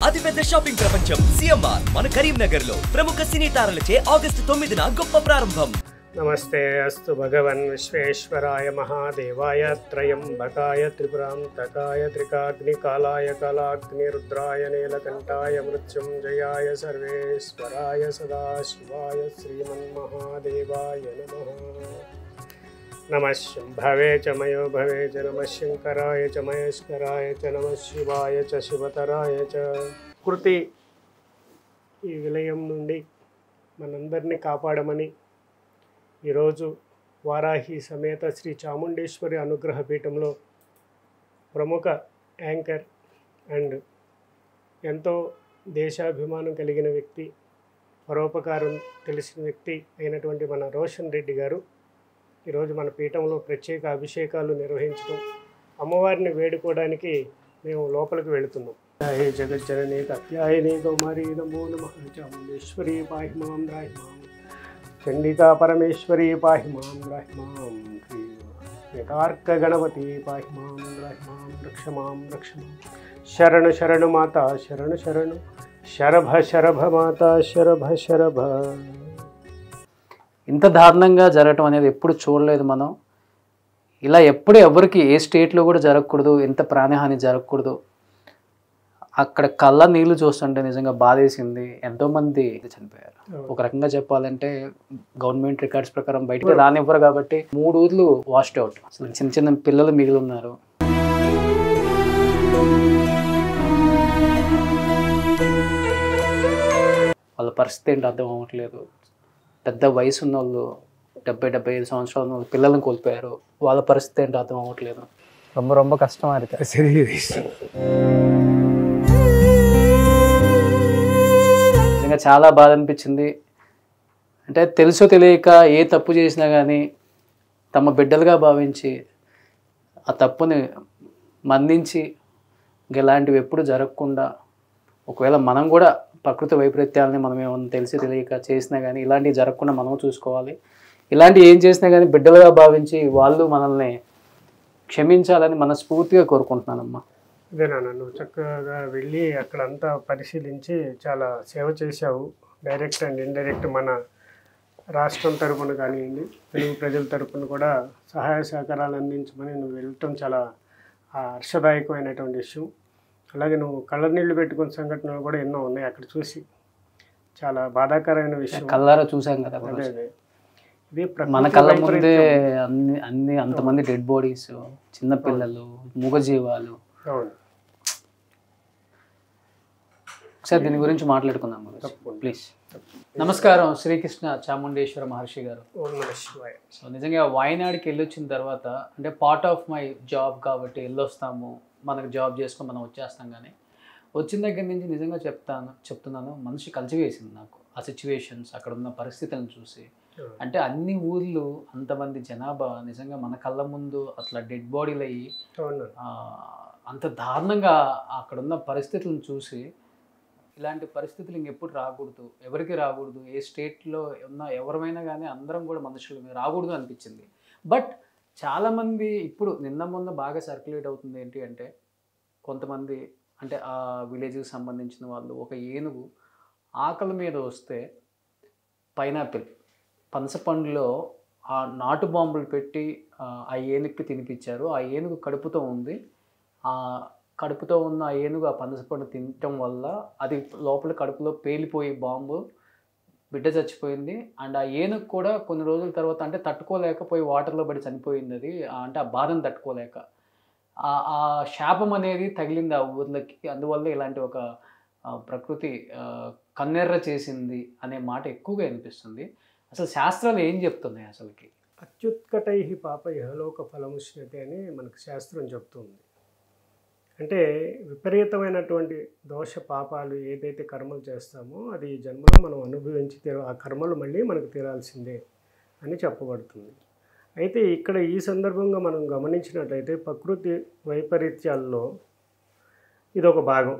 అతిపెద్ద షాపింగ్ ప్రపంచం సిఎంఆర్ మన కరీంనగర్ లో ప్రముఖ సినీ తారలచే ఆగస్టు 9న గొప్ప ప్రారంభం. నమస్తే అస్తు భగవన్ విశ్వేశ్వరాయ మహాదేవాయ త్రయంబకాయ త్రిపురాంతకాయ త్రికాగ్నికాలాయ కాలాగ్ని రుద్రాయ నీలకంఠాయ మృత్యుంజయాయ సర్వేశ్వరాయ సదాశివాయ శ్రీమన్మహాదేవాయ నమః. నమః శంభవే చ మయో భవే చ నమః శంకరాయ చ మహేశ్వరాయ చ నమః శివాయ చ శివతరాయ చ. కృతి ఈ విలయం నుండి మనందరినీ కాపాడమని ఈరోజు వారాహి సమేత శ్రీ చాముండేశ్వరి అనుగ్రహ పీఠంలో ప్రముఖ యాంకర్ అండ్ ఎంతో దేశాభిమానం కలిగిన వ్యక్తి, పరోపకారం తెలిసిన వ్యక్తి అయినటువంటి మన రోషన్ రెడ్డి గారు ఈరోజు మన పీఠంలో ప్రత్యేక అభిషేకాలు నిర్వహించడం, అమ్మవారిని వేడుకోవడానికి మేము లోపలికి వెళుతున్నాం. హే జగజ్జననీ కత్యాయని కౌమారీ నమో నమః. చాముండేశ్వరి పాహి మాం రాహి మాం, చండికా పరమేశ్వరి పాహి మాం రాహి మాం, ఏకార్క గణపతి పాహి మాం రాహి మాం, రక్ష మాం రక్ష మాం. శరణు శరణు మాత శరణు శరణు, శరభ శరభ మాత శరభ శరభ. ఇంత దారుణంగా జరగటం అనేది ఎప్పుడు చూడలేదు మనం. ఇలా ఎప్పుడు ఎవరికి ఏ స్టేట్లో కూడా జరగకూడదు, ఎంత ప్రాణహాని జరగకూడదు. అక్కడ కళ్ళ నీళ్లు చూస్తుంటే నిజంగా బాధేసింది. ఎంతోమంది చనిపోయారు. ఒక రకంగా చెప్పాలంటే గవర్నమెంట్ రికార్డ్స్ ప్రకారం బయటకు రానివ్వరు కాబట్టి 3 ఊర్లు వాష్డ్ అవుట్. అసలు చిన్న చిన్న పిల్లలు మిగిలి ఉన్నారు. వాళ్ళ పరిస్థితి ఏంటి అర్థం అవ్వట్లేదు. పెద్ద వయసు ఉన్న వాళ్ళు 70-75 సంవత్సరాల ఉన్న వాళ్ళు పిల్లలను కోల్పోయారు. వాళ్ళ పరిస్థితి ఏంటో అర్థం అవ్వట్లేదు. ரொம்ப కష్టమా ఇருக்கு. నిజంగా చాలా బాధ అనిపించింది. అంటే తెలుసో తెలియక ఏ తప్పు చేసినా కానీ తమ బిడ్డలుగా భావించి ఆ తప్పుని మన్నించి ఇలాంటివి ఎప్పుడు జరగకుండా, ఒకవేళ మనం కూడా ప్రకృతి వైపరీత్యాలని మనం ఏమన్నా తెలిసి తెలియక చేసినా కానీ ఇలాంటివి జరగకుండా మనం చూసుకోవాలి. ఇలాంటివి ఏం చేసినా కానీ బిడ్డలుగా భావించి వాళ్ళు మనల్ని క్షమించాలని మనస్ఫూర్తిగా కోరుకుంటున్నానమ్మా. ఇదేనా, నువ్వు చక్కగా వెళ్ళి అక్కడంతా పరిశీలించి చాలా సేవ చేశావు. డైరెక్ట్ అండ్ ఇండైరెక్ట్ మన రాష్ట్రం తరపున కానివ్వండి, తెలుగు ప్రజల తరపున కూడా సహాయ సహకారాలు అందించమని నువ్వు వెళ్ళటం చాలా హర్షదాయకమైనటువంటి విషయం. అలాగే నువ్వు కళ్ళ నీళ్లు పెట్టుకున్న సంఘటనలు కూడా ఎన్నో ఉన్నాయి అక్కడ చూసి. చాలా బాధాకరమైన విషయం. కళ్ళారా చూసాం కదా. ఇది మన కళ్ళ ముందే అన్ని అంతమంది డెడ్ బాడీస్, చిన్నపిల్లలు, మూగజీవాలు. అవును, ఒకసారి దీని గురించి మాట్లాడుకుందాం ప్లీజ్. నమస్కారం శ్రీకృష్ణ చాముండేశ్వర మహర్షి గారు. సో నిజంగా వాయనాడికి వెళ్ళొచ్చిన తర్వాత, అంటే పార్ట్ ఆఫ్ మై జాబ్ కాబట్టి వెళ్ళొస్తాము, మనకు జాబ్ చేసుకొని మనం వచ్చేస్తాం. కానీ వచ్చిన దగ్గర నుంచి నిజంగా చెప్తున్నాను మనిషి కలిసివేసింది నాకు ఆ సిచ్యువేషన్స్, అక్కడ ఉన్న పరిస్థితులను చూసి. అంటే అన్ని ఊర్లు అంతమంది జనాభా నిజంగా మన కళ్ళ ముందు అట్లా డెడ్ బాడీలు అయ్యి అంత దారుణంగా అక్కడున్న పరిస్థితులను చూసి, ఇలాంటి పరిస్థితులు ఇంకెప్పుడు రాకూడదు, ఎవరికి రాకూడదు, ఏ స్టేట్లో ఉన్న ఎవరైనా కానీ అందరం కూడా మనుషులు రాకూడదు అనిపించింది. బట్ చాలామంది ఇప్పుడు నిన్న మొన్న బాగా సర్క్యులేట్ అవుతుంది ఏంటి అంటే, కొంతమంది అంటే ఆ విలేజ్కి సంబంధించిన వాళ్ళు ఒక ఏనుగు ఆకలి మీద వస్తే పైనాపిల్ పనసపండులో ఆ నాటు బాంబులు పెట్టి ఆ ఏనుగుకి తినిపించారు. ఆ ఏనుగు కడుపుతో ఉంది. ఆ కడుపుతో ఉన్న ఆ ఏనుగు ఆ పనసపండు తినటం వల్ల అది లోపల కడుపులో పేలిపోయి బాంబు బిడ్డ చచ్చిపోయింది. అండ్ ఆ ఏనుగు కూడా కొన్ని రోజుల తర్వాత అంటే తట్టుకోలేకపోయి వాటర్లో పడి చనిపోయింది. అది అంటే ఆ బాధను తట్టుకోలేక ఆ శాపం అనేది తగిలింది ఆ ఊర్లకి. అందువల్ల ఇలాంటి ఒక ప్రకృతి కన్నెర్ర చేసింది అనే మాట ఎక్కువగా అనిపిస్తుంది. అసలు శాస్త్రాలు ఏం చెప్తున్నాయి అసలుకి? అత్యుత్కటై పాప ఇహలోక ఫలముష్యతే అని మనకు శాస్త్రం చెప్తుంది. అంటే విపరీతమైనటువంటి దోష పాపాలు ఏదైతే కర్మలు చేస్తామో అది జన్మలో మనం అనుభవించి ఆ కర్మలు మళ్ళీ మనకు తీరాల్సిందే అని చెప్పబడుతుంది. అయితే ఇక్కడ ఈ సందర్భంగా మనం గమనించినట్లయితే ప్రకృతి వైపరీత్యాల్లో ఇదొక భాగం.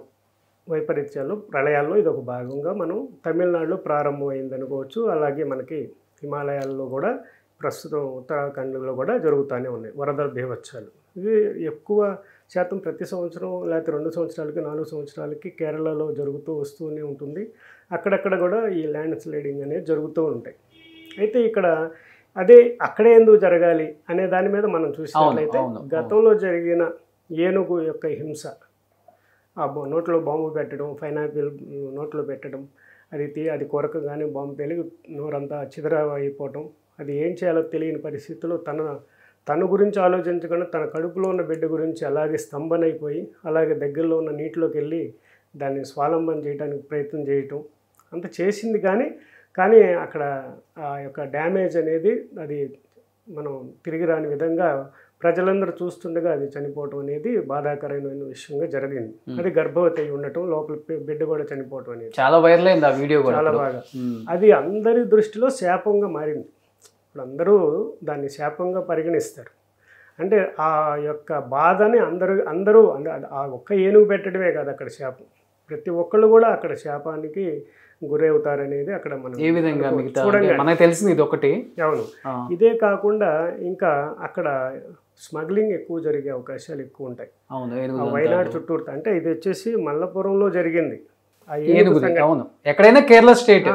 వైపరీత్యాలు ప్రళయాల్లో ఇదొక భాగంగా మనం తమిళనాడులో ప్రారంభమైంది అనుకోవచ్చు. అలాగే మనకి హిమాలయాల్లో కూడా ప్రస్తుతం ఉత్తరాఖండ్లో కూడా జరుగుతూనే ఉన్నాయి వరద బీభత్సాలు. ఇది ఎక్కువ శాతం ప్రతి సంవత్సరం లేకపోతే 2 సంవత్సరాలకి 4 సంవత్సరాలకి కేరళలో జరుగుతూ వస్తూనే ఉంటుంది. అక్కడక్కడ కూడా ఈ ల్యాండ్ స్లైడింగ్ అనేది జరుగుతూ ఉంటాయి. అయితే ఇక్కడ అదే అక్కడే ఎందుకు జరగాలి అనే దాని మీద మనం చూసినట్లయితే గతంలో జరిగిన ఏనుగు యొక్క హింస, ఆ నోట్లో బాంబు పెట్టడం, పైనాపిల్ నోట్లో పెట్టడం, అది కొరకగానే బాంబు పేలి నోరంతా అయిపోవటం, అది ఏం చేయాలో తెలియని పరిస్థితుల్లో తన గురించి ఆలోచించకుండా తన కడుపులో ఉన్న బిడ్డ గురించి అలాగే స్తంభనైపోయి అలాగే దగ్గరలో ఉన్న నీటిలోకి వెళ్ళి దాన్ని స్వాలంబన చేయడానికి ప్రయత్నం చేయటం అంత చేసింది. కానీ అక్కడ ఆ యొక్క డ్యామేజ్ అనేది అది మనం తిరిగి రాని విధంగా ప్రజలందరూ చూస్తుండగా అది చనిపోవటం అనేది బాధాకరమైన విషయంగా జరిగింది. అది గర్భవతి అయి ఉండటం, లోపల బిడ్డ కూడా చనిపోవటం అనేది చాలా వైరల్ అయింది ఆ వీడియో కూడా. చాలా బాగా అది అందరి దృష్టిలో శాపంగా మారింది. ఇప్పుడు అందరూ దాన్ని శాపంగా పరిగణిస్తారు. అంటే ఆ యొక్క బాధని అందరూ ఆ ఒక్క ఏనుగు పెట్టడమే కాదు అక్కడ శాపం, ప్రతి ఒక్కళ్ళు కూడా అక్కడ శాపానికి గురవుతారనేది అక్కడ మనం ఏ విధంగా చూడండి మనకు తెలిసింది ఇది ఒకటి. అవును, ఇదే కాకుండా ఇంకా అక్కడ స్మగ్లింగ్ ఎక్కువ జరిగే అవకాశాలు ఎక్కువ ఉంటాయి. వైనాడు చుట్టూరు అంటే ఇది వచ్చేసి మల్లపురంలో జరిగింది. ఎక్కడైనా కేరళ స్టేట్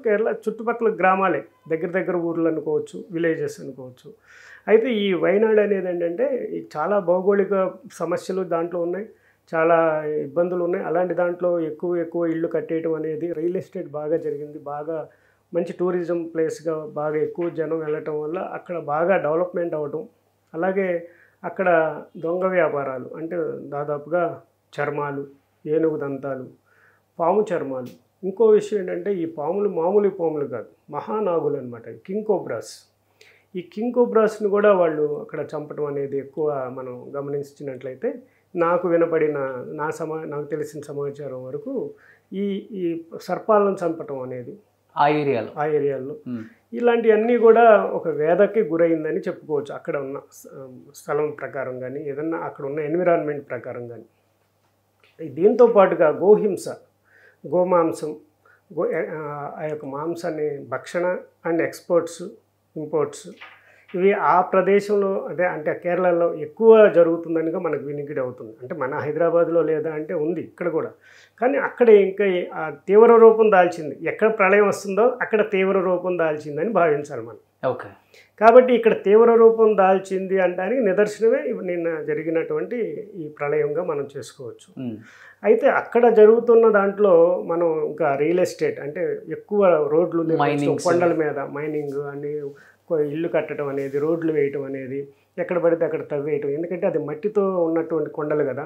కేరళ చుట్టుపక్కల గ్రామాలే, దగ్గర ఊర్లు అనుకోవచ్చు, విలేజెస్ అనుకోవచ్చు. అయితే ఈ వైనాడు అనేది ఏంటంటే చాలా భౌగోళిక సమస్యలు దాంట్లో ఉన్నాయి, చాలా ఇబ్బందులు ఉన్నాయి. అలాంటి దాంట్లో ఎక్కువ ఇళ్ళు కట్టేయటం అనేది, రియల్ ఎస్టేట్ బాగా జరిగింది, బాగా మంచి టూరిజం ప్లేస్గా బాగా ఎక్కువ జనం వెళ్ళటం వల్ల అక్కడ బాగా డెవలప్మెంట్ అవ్వటం. అలాగే అక్కడ దొంగ వ్యాపారాలు అంటే దాదాపుగా చర్మాలు, ఏనుగు దంతాలు, పాము చర్మాలు. ఇంకో విషయం ఏంటంటే ఈ పాములు మామూలు పాములు కాదు, మహానాగులు అనమాట, కింగ్ కోబ్రాస్. ఈ కింగ్ కోబ్రాస్ని కూడా వాళ్ళు అక్కడ చంపడం అనేది ఎక్కువ మనం గమనించినట్లయితే నాకు వినపడిన నాకు తెలిసిన సమాచారం వరకు ఈ సర్పాలను చంపటం అనేది ఆ ఏరియాలో ఇలాంటివన్నీ కూడా ఒక వేదకి గురైందని చెప్పుకోవచ్చు. అక్కడ ఉన్న స్థలం ప్రకారం కానీ ఏదన్నా అక్కడ ఉన్న ఎన్విరాన్మెంట్ ప్రకారం కానీ. దీంతో పాటుగా గోహింస, గోమాంసం, ఆ యొక్క మాంసాన్ని భక్షణ అండ్ ఇంపోర్ట్స్ ఇవి ఆ ప్రదేశంలో అంటే కేరళలో ఎక్కువ జరుగుతుందనిగా మనకు వినికిడి అవుతుంది. అంటే మన హైదరాబాద్లో లేదా అంటే ఉంది ఇక్కడ కూడా, కానీ అక్కడ ఇంకా తీవ్ర రూపం దాల్చింది. ఎక్కడ ప్రళయం వస్తుందో అక్కడ తీవ్ర రూపం దాల్చిందని భావించాలి మనం. ఓకే, కాబట్టి ఇక్కడ తీవ్ర రూపం దాల్చింది అంటానికి నిదర్శనమే నిన్న జరిగినటువంటి ఈ ప్రళయంగా మనం చేసుకోవచ్చు. అయితే అక్కడ జరుగుతున్న దాంట్లో మనం ఇంకా రియల్ ఎస్టేట్ అంటే ఎక్కువ రోడ్లు, కొండల మీద మైనింగ్ అని, ఇల్లు కట్టడం అనేది, రోడ్లు వేయటం అనేది, ఎక్కడ పడితే అక్కడ తవ్వేయటం. ఎందుకంటే అది మట్టితో ఉన్నటువంటి కొండలు కదా.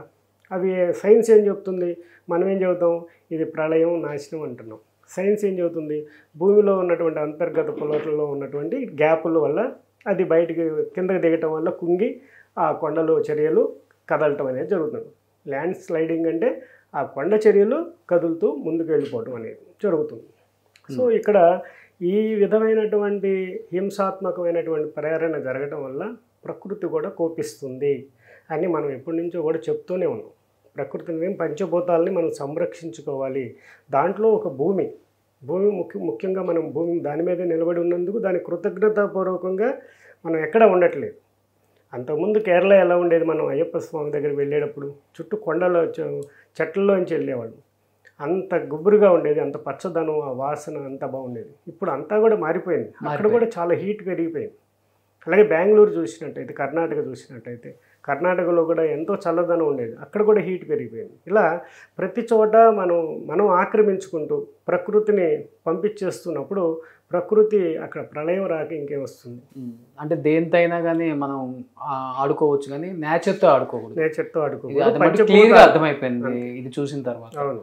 అవి సైన్స్ ఏం చెప్తుంది, మనం ఏం చెబుతాం, ఇది ప్రళయం, నాశనం అంటున్నాం. సైన్స్ ఏం చెబుతుంది, భూమిలో ఉన్నటువంటి అంతర్గత పొలలలో ఉన్నటువంటి గ్యాపుల వల్ల అది బయటికి కిందకి దిగటం వల్ల కుంగి ఆ కొండలు చర్యలు కదలటం అనేది జరుగుతుంది. ల్యాండ్ స్లైడింగ్ అంటే ఆ కొండ చర్యలు కదులుతూ ముందుకు వెళ్ళిపోవటం అనేది జరుగుతుంది. సో ఇక్కడ ఈ విధమైనటువంటి హింసాత్మకమైనటువంటి ప్రేరణ జరగటం వల్ల ప్రకృతి కూడా కోపిస్తుంది అని మనం ఎప్పటి నుంచో కూడా చెప్తూనే ఉన్నాం. ప్రకృతిని, పంచభూతాలని మనం సంరక్షించుకోవాలి. దాంట్లో ఒక భూమి ముఖ్యంగా మనం దాని మీద నిలబడి ఉన్నందుకు దాని కృతజ్ఞతాపూర్వకంగా మనం ఎక్కడ ఉండట్లేదు. అంతకుముందు కేరళ ఎలా ఉండేది, మనం అయ్యప్ప స్వామి దగ్గరికి వెళ్ళేటప్పుడు చుట్టూ కొండలో చెట్లలోంచి వెళ్ళేవాళ్ళు, అంత గుబురుగా ఉండేది, అంత పచ్చదనం, ఆ వాసన అంత బాగుండేది. ఇప్పుడు అంతా కూడా మారిపోయింది. అక్కడ కూడా చాలా హీట్ పెరిగిపోయింది. అలాగే బెంగళూరు చూసినట్టయితే, కర్ణాటక చూసినట్టయితే, కర్ణాటకలో కూడా ఎంతో చల్లదనం ఉండేది, అక్కడ కూడా హీట్ పెరిగిపోయింది. ఇలా ప్రతి చోట మనం ఆక్రమించుకుంటూ ప్రకృతిని పంపించేస్తున్నప్పుడు ప్రకృతి అక్కడ ప్రళయం రాక ఇంకేం వస్తుంది. అంటే దేనితైనా కానీ మనం ఆడుకోవచ్చు కానీ నేచర్తో ఆడుకోకూడదు. అర్థమైపోయింది ఇది చూసిన తర్వాత. అవును,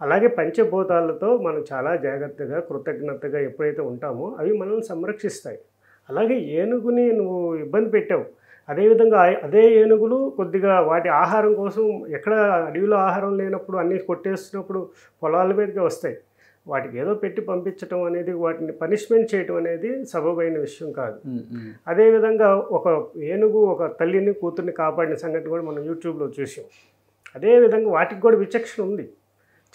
అలాగే పంచభూతాలతో మనం చాలా జాగ్రత్తగా కృతజ్ఞతగా ఎప్పుడైతే ఉంటామో అవి మనల్ని సంరక్షిస్తాయి. అలాగే ఏనుగుని నువ్వు ఇబ్బంది పెట్టావు, అదేవిధంగా అదే ఏనుగులు కొద్దిగా వాటి ఆహారం కోసం ఎక్కడ అడవిలో ఆహారం లేనప్పుడు అన్నీ కొట్టేస్తున్నప్పుడు పొలాల మీదకి వస్తాయి. వాటికి ఏదో పెట్టి పంపించడం అనేది, వాటిని పనిష్మెంట్ చేయటం అనేది సబబైన విషయం కాదు. అదేవిధంగా ఒక ఏనుగు ఒక తల్లిని కూతుర్ని కాపాడిన సంగతి కూడా మనం యూట్యూబ్లో చూసాం. అదేవిధంగా వాటికి కూడా విచక్షణ ఉంది,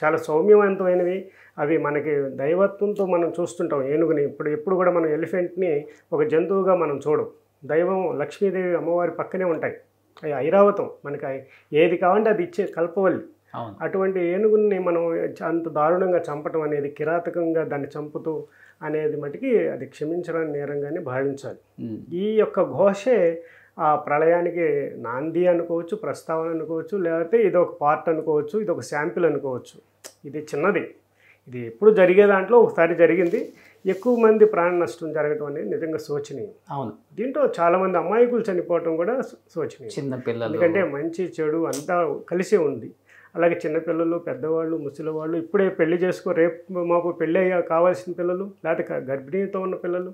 చాలా సౌమ్యవంతమైనవి. అవి మనకి దైవత్వంతో మనం చూస్తుంటాం ఏనుగుని. ఎప్పుడు కూడా మనం ఎలిఫెంట్ని ఒక జంతువుగా మనం చూడం. దైవం లక్ష్మీదేవి అమ్మవారి పక్కనే ఉంటాయి. ఐరావతం మనకి ఏది కావాలంటే అది ఇచ్చే కల్పవల్లి. అటువంటి ఏనుగుని మనం అంత దారుణంగా చంపటం అనేది, కిరాతకంగా దాన్ని చంపుతూ అనేది మటుకి అది క్షమించడానికి నేరంగానే భావించాలి. ఈ యొక్క ఘోషే ఆ ప్రళయానికి నాంది అనుకోవచ్చు, ప్రస్తావన అనుకోవచ్చు, లేకపోతే ఇది ఒక పార్ట్ అనుకోవచ్చు, ఇది ఒక శాంపిల్ అనుకోవచ్చు. ఇది చిన్నది, ఇది ఎప్పుడు జరిగే దాంట్లో ఒకసారి జరిగింది. ఎక్కువ మంది ప్రాణ నష్టం జరగడం అనేది నిజంగా శోచనీయం. అవును, దీంట్లో చాలామంది అమాయకులు చనిపోవటం కూడా శోచనీయం. చిన్నపిల్లలు, ఎందుకంటే మంచి చెడు అంతా కలిసే ఉంది. అలాగే చిన్నపిల్లలు, పెద్దవాళ్ళు, ముసలివాళ్ళు, ఇప్పుడే పెళ్లి చేసుకో రేపు మాకు పెళ్ళి అయ్యా కావాల్సిన పిల్లలు, లేకపోతే గర్భిణీతో ఉన్న పిల్లలు,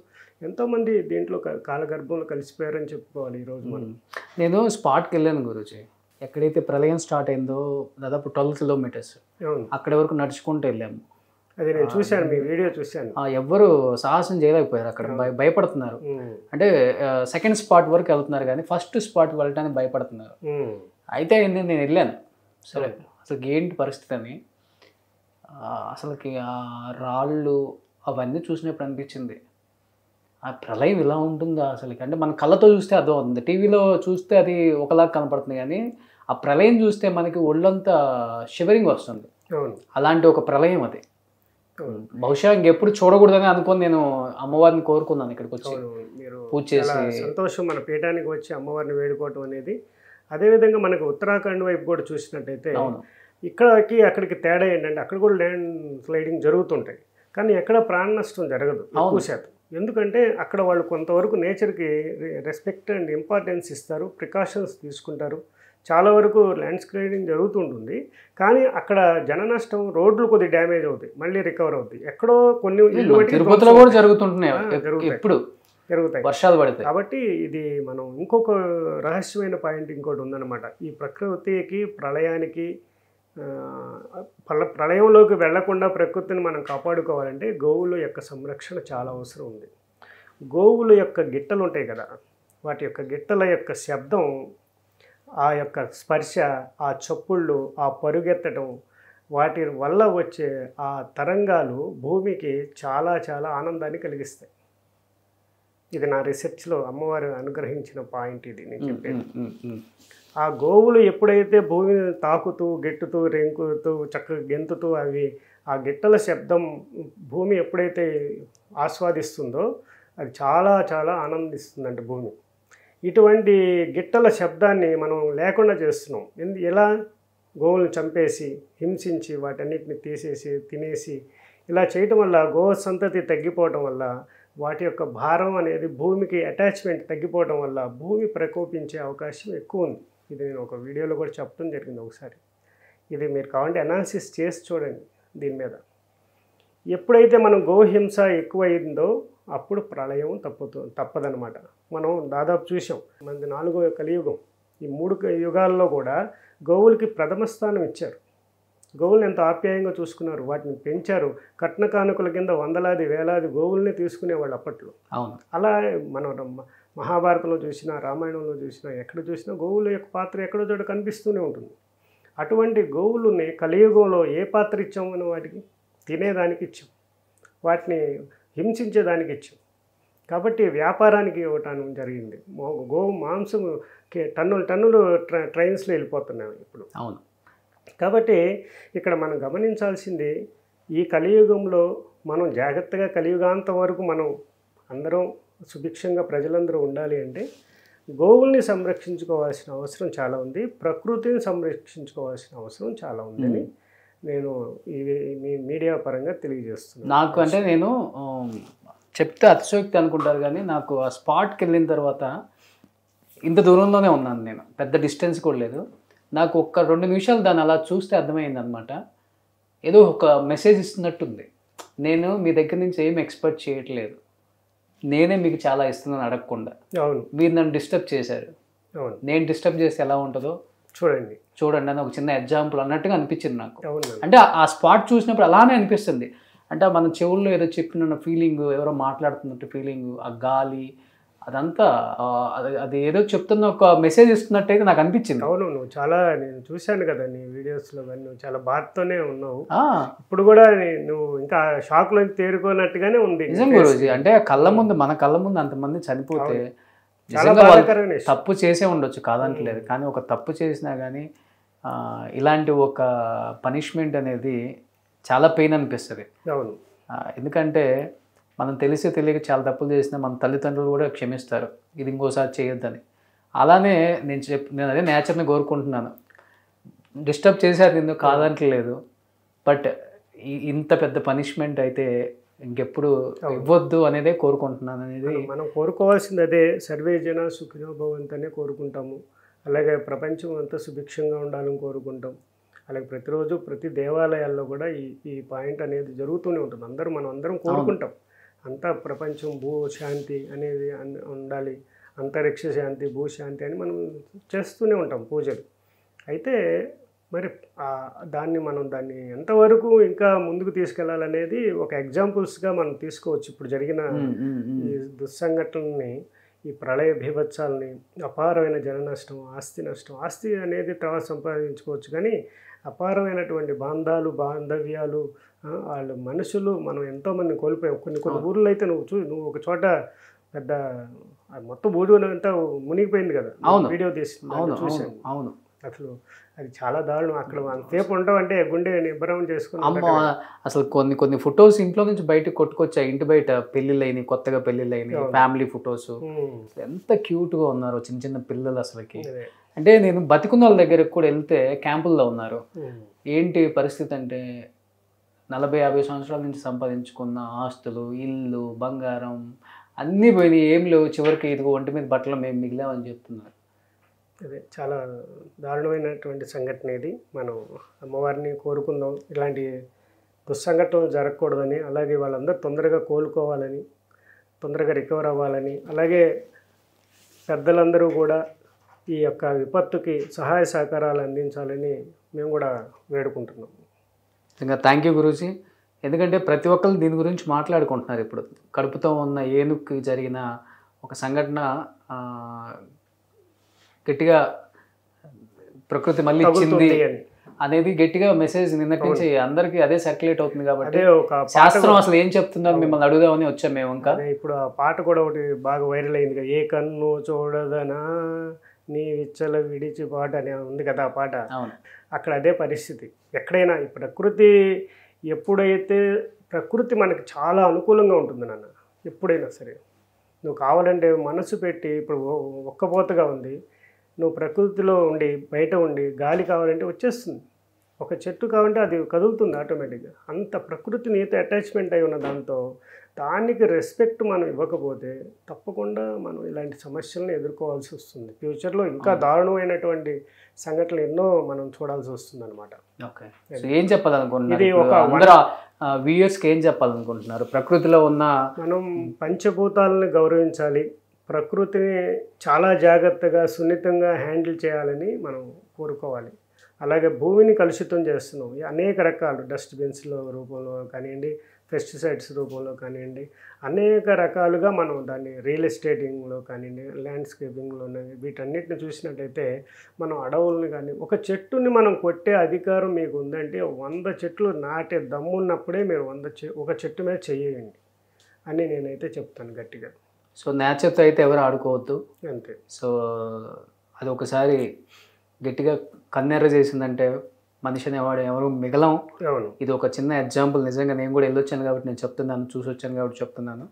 ఎంతోమంది దీంట్లో కాలగర్భంలో కలిసిపోయారని చెప్పుకోవాలి ఈరోజు మనం. నేను స్పాట్కి వెళ్ళాను గురూజీ. ఎక్కడైతే ప్రళయం స్టార్ట్ అయిందో దాదాపు 12 కిలోమీటర్స్ అక్కడి వరకు నడుచుకుంటూ వెళ్ళాము. అది నేను చూశాను, మీ వీడియో చూశాను. ఎవ్వరు సాహసం చేయలేకపోయారు, అక్కడ భయపడుతున్నారు. అంటే సెకండ్ స్పాట్ వరకు వెళ్తున్నారు కానీ ఫస్ట్ స్పాట్కి వెళ్ళడానికి భయపడుతున్నారు. అయితే నేను వెళ్ళాను. సరే అసలు ఏంటి పరిస్థితి అని, అసలుకి ఆ రాళ్ళు అవన్నీ చూసినప్పుడు అనిపించింది ఆ ప్రళయం ఇలా ఉంటుందా అసలుకి. అంటే మన కళ్ళతో చూస్తే అదో ఉంది, టీవీలో చూస్తే అది ఒకలాగా కనపడుతుంది, కానీ ఆ ప్రళయం చూస్తే మనకి ఒళ్ళంతా షివరింగ్ వస్తుంది. అలాంటి ఒక ప్రళయం అది. బహుశా ఇంకెప్పుడు చూడకూడదని అనుకుని నేను అమ్మవారిని కోరుకున్నాను ఇక్కడికి వచ్చి పూజ చేసి. సంతోషం మన పీఠానికి వచ్చి అమ్మవారిని వేడుకోవటం అనేది. అదేవిధంగా మనకు ఉత్తరాఖండ్ వైపు కూడా చూసినట్టయితే ఇక్కడికి అక్కడికి తేడా ఏంటంటే అక్కడ కూడా ల్యాండ్ స్లైడింగ్ జరుగుతుంటాయి, కానీ ఎక్కడ ప్రాణ నష్టం జరగదు ఎక్కువ శాతం. ఎందుకంటే అక్కడ వాళ్ళు కొంతవరకు నేచర్కి రెస్పెక్ట్ అండ్ ఇంపార్టెన్స్ ఇస్తారు, ప్రికాషన్స్ తీసుకుంటారు. చాలా వరకు ల్యాండ్ స్లైడింగ్ జరుగుతుంటుంది, కానీ అక్కడ జన నష్టం, రోడ్లు కొద్ది డ్యామేజ్ అవుతాయి, మళ్ళీ రికవర్ అవుతాయి. ఎక్కడో కొన్ని తిరుపతిలో కూడా జరుగుతుంటున్నాయి, జరుగుతాయి వర్షాలు పడతాయి. కాబట్టి ఇది మనం ఇంకొక రహస్యమైన పాయింట్ ఇంకోటి ఉందన్నమాట. ఈ ప్రకృతికి ప్రళయానికి ప్రళయంలోకి వెళ్లకుండా ప్రకృతిని మనం కాపాడుకోవాలంటే గోవుల యొక్క సంరక్షణ చాలా అవసరం ఉంది. గోవుల యొక్క గిట్టలు ఉంటాయి కదా, వాటి యొక్క గిట్టల యొక్క శబ్దం, ఆ యొక్క స్పర్శ, ఆ చప్పుళ్ళు, ఆ పరుగెత్తడం, వాటి వల్ల వచ్చే ఆ తరంగాలు భూమికి చాలా చాలా ఆనందాన్ని కలిగిస్తాయి. ఇది నా రీసెర్చ్లో అమ్మవారు అనుగ్రహించిన పాయింట్ ఇది నేను చెప్పేది. ఆ గోవులు ఎప్పుడైతే భూమిని తాకుతూ, గెట్టుతూ, రెంకుతూ, చక్కగా గెంతుతూ అవి ఆ గిట్టల శబ్దం భూమి ఎప్పుడైతే ఆస్వాదిస్తుందో అది చాలా చాలా ఆనందిస్తుందంట భూమి. ఇటువంటి గిట్టల శబ్దాన్ని మనం లేకుండా చేస్తున్నాం. ఎలా గోవులను చంపేసి, హింసించి, వాటన్నిటిని తీసేసి తినేసి ఇలా చేయటం వల్ల గో సంతతి తగ్గిపోవటం వల్ల, వాటి యొక్క భారం అనేది భూమికి అటాచ్మెంట్ తగ్గిపోవడం వల్ల భూమి ప్రకోపించే అవకాశం ఎక్కువ ఉంది. ఇది నేను ఒక వీడియోలో కూడా చెప్పడం జరిగింది ఒకసారి. ఇది మీరు కావాలంటే అనాలిసిస్ చేసి చూడండి దీని మీద. ఎప్పుడైతే మనం గోహింస ఎక్కువైందో అప్పుడు ప్రళయం తప్పదనమాట. మనం దాదాపు చూసాం, మనది 4వ కలియుగం. ఈ 3 యుగాల్లో కూడా గోవులకి ప్రథమ స్థానం ఇచ్చారు. గోవులను ఎంత ఆప్యాయంగా చూసుకున్నారు, వాటిని పెంచారు. కట్న కానుకల కింద వందలాది వేలాది గోవుల్ని తీసుకునేవాళ్ళు అప్పట్లో. అలా మనం మహాభారతంలో చూసినా, రామాయణంలో చూసినా, ఎక్కడ చూసినా గోవుల యొక్క పాత్ర ఎక్కడో చోట కనిపిస్తూనే ఉంటుంది. అటువంటి గోవులని కలియుగంలో ఏ పాత్ర ఇచ్చామని వాటికి తినేదానికి ఇచ్చాం, వాటిని హింసించేదానికి ఇచ్చాం. కాబట్టి వ్యాపారానికి ఇవ్వటం జరిగింది. గోవు మాంసం టన్నులు ట్రైన్స్లో వెళ్ళిపోతున్నాయి ఇప్పుడు. అవును. కాబట్టి ఇక్కడ మనం గమనించాల్సింది, ఈ కలియుగంలో మనం జాగ్రత్తగా కలియుగాంతం వరకు మనం అందరం సుభిక్షంగా ప్రజలందరూ ఉండాలి అంటే గోవుల్ని సంరక్షించుకోవాల్సిన అవసరం చాలా ఉంది, ప్రకృతిని సంరక్షించుకోవాల్సిన అవసరం చాలా ఉందని నేను మీ మీడియా పరంగా తెలియజేస్తున్నాను. నాకు అంటే నేను చెప్తే అతిశయోక్తి అనుకుంటారు, కానీ నాకు ఆ స్పాట్కి వెళ్ళిన తర్వాత ఇంత దూరంలోనే ఉన్నాను నేను, పెద్ద డిస్టెన్స్ కూడా లేదు. నాకు ఒక్క 2 నిమిషాలు దాన్ని అలా చూస్తే అర్థమైంది అనమాట. ఏదో ఒక మెసేజ్ ఇస్తున్నట్టుంది. నేను మీ దగ్గర నుంచి ఏం ఎక్స్పెక్ట్ చేయట్లేదు, నేనే మీకు చాలా ఇస్తున్నాను అడగకుండా. అవును, మీరు నన్ను డిస్టర్బ్ చేశారు, అవును, నేను డిస్టర్బ్ చేస్తే ఎలా ఉంటుందో చూడండి అని ఒక చిన్న ఎగ్జాంపుల్ అన్నట్టుగా అనిపించింది నాకు. అంటే ఆ స్పాట్ చూసినప్పుడు అలానే అనిపిస్తుంది. అంటే మన చెవుల్లో ఏదో చెప్పిన ఫీలింగ్, ఎవరో మాట్లాడుతున్నట్టు ఫీలింగ్, ఆ గాలి అదంతా అది ఏదో చెప్తున్న ఒక మెసేజ్ ఇస్తున్నట్టయితే నాకు అనిపించింది. అవును, నువ్వు చాలా, నేను చూశాను కదా నీ వీడియోస్లో, నువ్వు చాలా బాధతోనే ఉన్నావు. ఇప్పుడు కూడా నువ్వు ఇంకా షాక్లో తేరుకోనట్టుగానే ఉంది. నిజం గురూజీ. అంటే మన కళ్ళ ముందు అంతమంది చనిపోతే తప్పు చేసే ఉండొచ్చు కాదంటలేదు, కానీ ఒక తప్పు చేసినా కానీ ఇలాంటి ఒక పనిష్మెంట్ అనేది చాలా పెయిన్ అనిపిస్తుంది. ఎందుకంటే మనం తెలియక చాలా తప్పులు చేసినా మన తల్లిదండ్రులు కూడా క్షమిస్తారు, ఇది ఇంకోసారి చేయొద్దని. అలానే నేను అదే నేచర్ని కోరుకుంటున్నాను. డిస్టర్బ్ చేశారు నిన్ను కాదంటలేదు, బట్ ఇంత పెద్ద పనిష్మెంట్ అయితే ఇంకెప్పుడు ఇవ్వద్దు అనేదే కోరుకుంటున్నాను. అనేది మనం కోరుకోవాల్సింది అదే, సర్వే జన సుఖినో భవంతనే కోరుకుంటాము. అలాగే ప్రపంచం అంతా సుభిక్షంగా ఉండాలని కోరుకుంటాం. అలాగే ప్రతిరోజు ప్రతి దేవాలయాల్లో కూడా ఈ పాయింట్ అనేది జరుగుతూనే ఉంటుంది. మనం అందరం కోరుకుంటాం, అంతా ప్రపంచం భూశాంతి అనేది ఉండాలి, అంతరిక్ష శాంతి భూశాంతి అని మనం చేస్తూనే ఉంటాం పూజలు. అయితే మరి దాన్ని ఎంతవరకు ఇంకా ముందుకు తీసుకెళ్లాలనేది ఒక ఎగ్జాంపుల్స్గా మనం తీసుకోవచ్చు. ఇప్పుడు జరిగిన ఈ దుస్సంఘటనని, ఈ ప్రళయ బీభత్సాలని, అపారమైన జన నష్టం, ఆస్తి అనేది తర్వాత సంపాదించుకోవచ్చు, కానీ అపారమైనటువంటి బాంధవ్యాలు, వాళ్ళ మనుషులు మనం ఎంతోమంది కోల్పోయాం. కొన్ని ఊర్లో అయితే నువ్వు ఒక చోట పెద్ద మొత్తం ఊరు అంతా మునిగిపోయింది కదా, వీడియో తీసి చూసాను. అవును, అసలు అది చాలా దారుణం. అక్కడ అంతసేపు ఉంటామంటే గుండె నిబ్బరం చేసుకుని అసలు కొన్ని ఫొటోస్ ఇంట్లో నుంచి బయటకు కొట్టుకొచ్చాయి. ఇంటి బయట పెళ్ళిళ్ళైనాయి, కొత్తగా పెళ్ళిళ్ళైనాయి, ఫ్యామిలీ ఫొటోస్. ఎంత క్యూట్గా ఉన్నారు చిన్న చిన్న పిల్లలు అసలుకి. అంటే నేను బతికున్న వాళ్ళ దగ్గరకు కూడా వెళ్తే క్యాంపుల్లో ఉన్నారు. ఏంటి పరిస్థితి అంటే 40-50 సంవత్సరాల నుంచి సంపాదించుకున్న ఆస్తులు, ఇల్లు, బంగారం అన్నీ పోయినాయి, ఏం లేవు, చివరికి ఇదిగో ఒంటి మీద బట్టలు మేము మిగిలామని చెప్తున్నారు. అదే చాలా దారుణమైనటువంటి సంఘటన ఇది. మనం అమ్మవారిని కోరుకుందాం ఇలాంటి దుస్సంఘటనలు జరగకూడదని, అలాగే వాళ్ళందరూ తొందరగా కోలుకోవాలని, తొందరగా రికవర్ అవ్వాలని, అలాగే పెద్దలందరూ కూడా ఈ యొక్క విపత్తుకి సహాయ సహకారాలు అందించాలని మేము కూడా వేడుకుంటున్నాం. ఇంకా థ్యాంక్ యూ గురూజీ. ఎందుకంటే ప్రతి ఒక్కరు దీని గురించి మాట్లాడుకుంటున్నారు. ఇప్పుడు కడుపుతో ఉన్న ఏనుగుకి జరిగిన ఒక సంఘటన గట్టిగా ప్రకృతి మళ్ళీ ఇచ్చింది అనేది గట్టిగా మెసేజ్ నిన్నటి నుంచి అందరికి అదే సర్క్యులేట్ అవుతుంది. కాబట్టి శాస్త్రం అసలు ఏం చెప్తుందని మిమ్మల్ని అడుగుదామని వచ్చాం మేము. ఇంకా ఇప్పుడు ఆ పాట కూడా ఒకటి బాగా వైరల్ అయింది, ఏ కన్ను చూడదనా నీ విచ్చల విడిచి పాట అని ఉంది కదా ఆ పాట. అక్కడ అదే పరిస్థితి. ఎక్కడైనా ఈ ప్రకృతి ఎప్పుడైతే ప్రకృతి మనకి చాలా అనుకూలంగా ఉంటుంది నాన్న, ఎప్పుడైనా సరే నువ్వు కావాలంటే మనసు పెట్టి, ఇప్పుడు ఒక్కపోతగా ఉంది, నువ్వు ప్రకృతిలో ఉండి బయట ఉండి గాలి కావాలంటే వచ్చేస్తుంది, ఒక చెట్టు కావాలంటే అది కదులుతుంది ఆటోమేటిక్గా. అంత ప్రకృతి నీతో అటాచ్మెంట్ అయి ఉన్న దానికి రెస్పెక్ట్ మనం ఇవ్వకపోతే తప్పకుండా మనం ఇలాంటి సమస్యలను ఎదుర్కోవాల్సి వస్తుంది. ఫ్యూచర్లో ఇంకా దారుణమైనటువంటి సంఘటనలు ఎన్నో మనం చూడాల్సి వస్తుంది అనమాట. ఓకే, ఏం చెప్పాలనుకుంటున్నారు వ్యూయర్స్కి, ఏం చెప్పాలనుకుంటున్నారు? ప్రకృతిలో ఉన్న మనం పంచభూతాలను గౌరవించాలి, ప్రకృతిని చాలా జాగ్రత్తగా సున్నితంగా హ్యాండిల్ చేయాలని మనం కోరుకోవాలి. అలాగే భూమిని కలుషితం చేస్తున్నాం అనేక రకాలు, డస్ట్బిన్స్లో రూపంలో కానివ్వండి, పెస్టిసైడ్స్ రూపంలో కానివ్వండి, అనేక రకాలుగా మనం దాన్ని రియల్ ఎస్టేటింగ్లో కానివ్వండి, ల్యాండ్స్కేపింగ్లో వీటన్నిటిని చూసినట్టయితే మనం అడవుల్ని కానీ, ఒక చెట్టుని మనం కొట్టే అధికారం మీకు ఉందంటే 100 చెట్లు నాటే దమ్మున్నప్పుడే మీరు ఒక చెట్టు మీద చెయ్యండి అని నేనైతే చెప్తాను గట్టిగా. సో నేచర్తో అయితే ఎవరు ఆడుకోవద్దు అంతే. సో అది ఒకసారి గట్టిగా కన్నెర్ర చేసిందంటే మనిషి అనేవాడు ఎవరు మిగలం. ఇది ఒక చిన్న ఎగ్జాంపుల్. నిజంగా నేను కూడా వెళ్ళొచ్చాను కాబట్టి నేను చెప్తున్నాను, చూసి వచ్చాను కాబట్టి చెప్తున్నాను.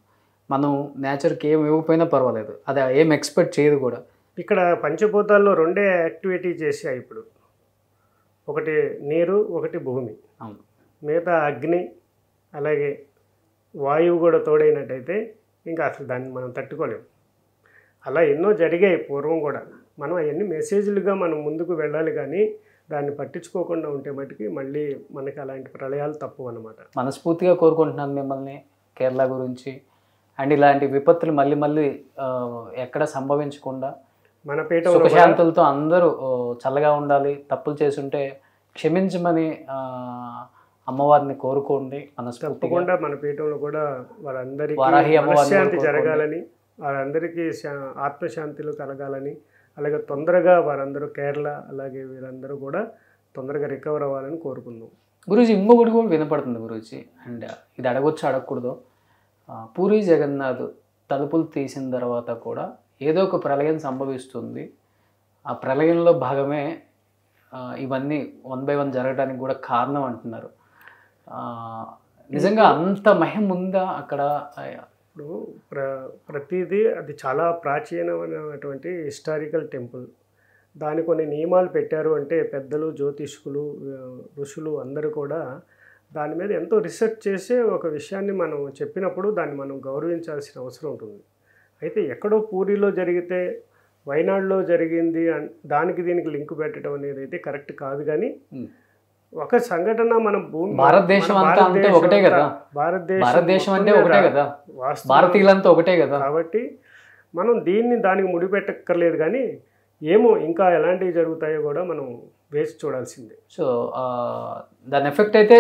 మనం నేచర్కి ఏం ఇవ్వకపోయినా పర్వాలేదు, అది ఏం ఎక్స్పెక్ట్ చేయదు కూడా. ఇక్కడ పంచభూతాల్లో 2 యాక్టివిటీ చేసాయి ఇప్పుడు, ఒకటి నీరు, ఒకటి భూమి. అవును, మిగతా అగ్ని అలాగే వాయువు కూడా తోడైనట్టయితే ఇంకా అసలు దాన్ని మనం తట్టుకోలేము. అలా ఎన్నో జరిగాయి పూర్వం కూడా. మనం అవన్నీ మెసేజ్లుగా మనం ముందుకు వెళ్ళాలి, కానీ దాన్ని పట్టించుకోకుండా ఉంటే మటుకి మళ్ళీ మనకి అలాంటి ప్రళయాలు తప్పు అన్నమాట. మనస్ఫూర్తిగా కోరుకుంటున్నాను మిమ్మల్ని కేరళ గురించి. అండ్ ఇలాంటి విపత్తులు మళ్ళీ ఎక్కడ సంభవించకుండా మన పీఠంలో సుఖశాంతులతో అందరూ చల్లగా ఉండాలి. తప్పులు చేసుంటే క్షమించమని అమ్మవారిని కోరుకోండి మనస్ఫూర్తిగా. మన పీఠంలో కూడా వాళ్ళందరికీ శాంతి జరగాలని, వాళ్ళందరికీ ఆత్మశాంతిలు కలగాలని, అలాగే తొందరగా వారందరూ కేరళ అలాగే వీరందరూ కూడా తొందరగా రికవర్ అవ్వాలని కోరుకుందాం. గురూజీ ఇంకొకటి కూడా వినపడుతుంది గురూజీ, అండ్ ఇది అడగొచ్చు అడగకూడదు. పూరి జగన్నాథ్ తలుపులు తీసిన తర్వాత కూడా ఏదో ఒక ప్రళయం సంభవిస్తుంది, ఆ ప్రళయంలో భాగమే ఇవన్నీ 1 by 1 జరగడానికి కూడా కారణం అంటున్నారు. నిజంగా అంత మహిమ ఉందా అక్కడ? ఇప్పుడు ప్రతిదీ అది చాలా ప్రాచీనమైనటువంటి హిస్టారికల్ టెంపుల్. దాని కొన్ని నియమాలు పెట్టారు అంటే పెద్దలు, జ్యోతిష్కులు, ఋషులు అందరూ కూడా దాని మీద ఎంతో రీసెర్చ్ చేసే ఒక విషయాన్ని మనం చెప్పినప్పుడు దాన్ని మనం గౌరవించాల్సిన అవసరం ఉంటుంది. అయితే ఎక్కడో పూరిలో జరిగితే వైనాడులో జరిగింది దానికి దీనికి లింక్ పెట్టడం అనేది అయితే కరెక్ట్ కాదు. కానీ ఒక సంఘటన మన భూమి భారతదేశం అంతా అంటే ఒకటే కదా, భారతదేశం అంటే ఒకటే కదా, భారతీయులంతా ఒకటే కదా. కాబట్టి మనం దానికి ముడిపెట్టక్కర్లేదు. కానీ ఏమో ఇంకా ఎలాంటివి జరుగుతాయో కూడా మనం వేసి చూడాల్సిందే. సో దాని ఎఫెక్ట్ అయితే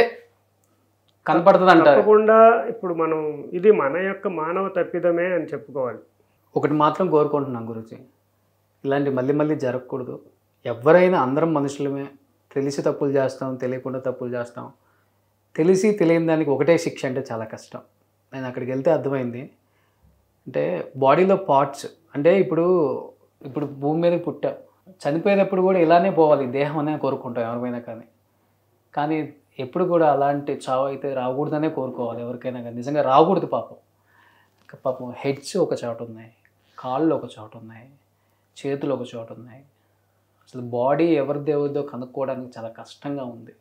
కనపడుతుంది అంటారు. తప్పకుండా ఇప్పుడు మనం ఇది మన యొక్క మానవ తప్పిదమే అని చెప్పుకోవాలి. ఒకటి మాత్రం కోరుకుంటున్నాం గురుజీ, ఇలాంటి మళ్ళీ మళ్ళీ జరగకూడదు. ఎవరైనా అందరం మనుషులమే, తెలిసి తప్పులు చేస్తాం, తెలియకుండా తప్పులు చేస్తాం. తెలిసి తెలియని దానికి ఒకటే శిక్ష అంటే చాలా కష్టం. నేను అక్కడికి వెళ్తే అర్థమైంది. అంటే బాడీలో పార్ట్స్ అంటే ఇప్పుడు భూమి మీద పుట్టాం, చనిపోయేటప్పుడు కూడా ఇలానే పోవాలి దేహం అనే కోరుకుంటాం ఎవరికైనా. కానీ ఎప్పుడు కూడా అలాంటి చావు అయితే రాకూడదనే కోరుకోవాలి ఎవరికైనా. కానీ నిజంగా రాకూడదు. పాపం హెడ్స్ ఒక చోట ఉన్నాయి, కాళ్ళు ఒక చోట ఉన్నాయి, చేతులు ఒక చోట ఉన్నాయి. అసలు బాడీ ఎవరిదేవదో కనుక్కోవడానికి చాలా కష్టంగా ఉంది.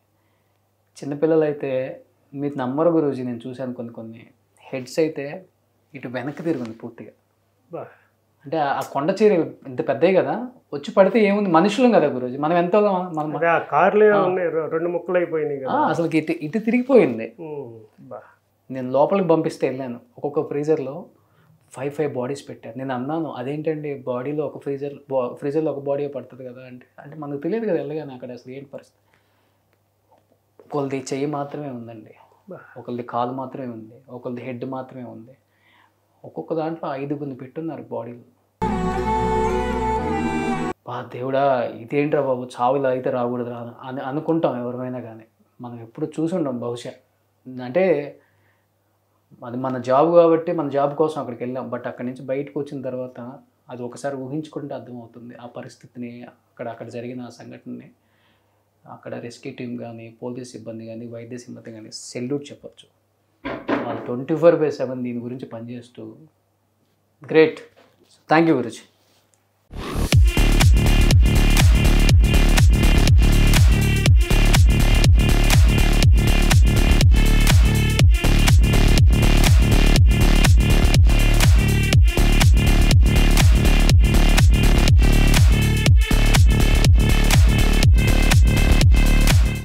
చిన్నపిల్లలు అయితే మీరు నమ్మరు గురూజీ, నేను చూశాను కొన్ని హెడ్స్ అయితే ఇటు వెనక్కి తిరుగుంది పూర్తిగా. అంటే ఆ కొండ చీర ఇంత పెద్దవి కదా, వచ్చి పడితే ఏముంది, మనుషులం కదా గురూజీ, మనం ఎంతో కార్లే రెండు ముక్కలు అయిపోయినాయి. అసలు ఇటు తిరిగిపోయింది. నేను లోపలికి పంపిస్తే వెళ్ళాను, ఒక్కొక్క ఫ్రీజర్లో 5 బాడీస్ పెట్టారు. నేను అన్నాను అదేంటండి బాడీలో ఒక ఫ్రీజర్లో ఒక బాడీ పడుతుంది కదా అంటే మనకు తెలియదు కదా వెళ్ళగానే అక్కడ అసలు ఏంటి పరిస్థితి. ఒకళ్ళది చెయ్యి మాత్రమే ఉందండి, ఒకళ్ళది కాలు మాత్రమే ఉంది, ఒకళ్ళది హెడ్ మాత్రమే ఉంది. ఒక్కొక్క దాంట్లో 5 పెట్టున్నారు బాడీలు. దేవుడా ఇదేంట్రా బాబు, చావు ఇలా అయితే రాకూడదు అని అనుకుంటాం ఎవరైనా. కానీ మనం ఎప్పుడు చూసి ఉండం బహుశా. అంటే అది మన జాబ్ కాబట్టి మన జాబ్ కోసం అక్కడికి వెళ్ళాం. బట్ అక్కడి నుంచి బయటకు వచ్చిన తర్వాత అది ఒకసారి ఊహించుకుంటే అర్థమవుతుంది ఆ పరిస్థితిని, అక్కడ జరిగిన ఆ సంఘటనని. అక్కడ రెస్క్యూ టీమ్ కానీ, పోలీస్ సిబ్బంది కానీ, వైద్య సిబ్బంది కానీ సెల్యూట్ చెప్పచ్చు. వాళ్ళు 24/7 దీని గురించి పనిచేస్తూ గ్రేట్. Thank you Guruji.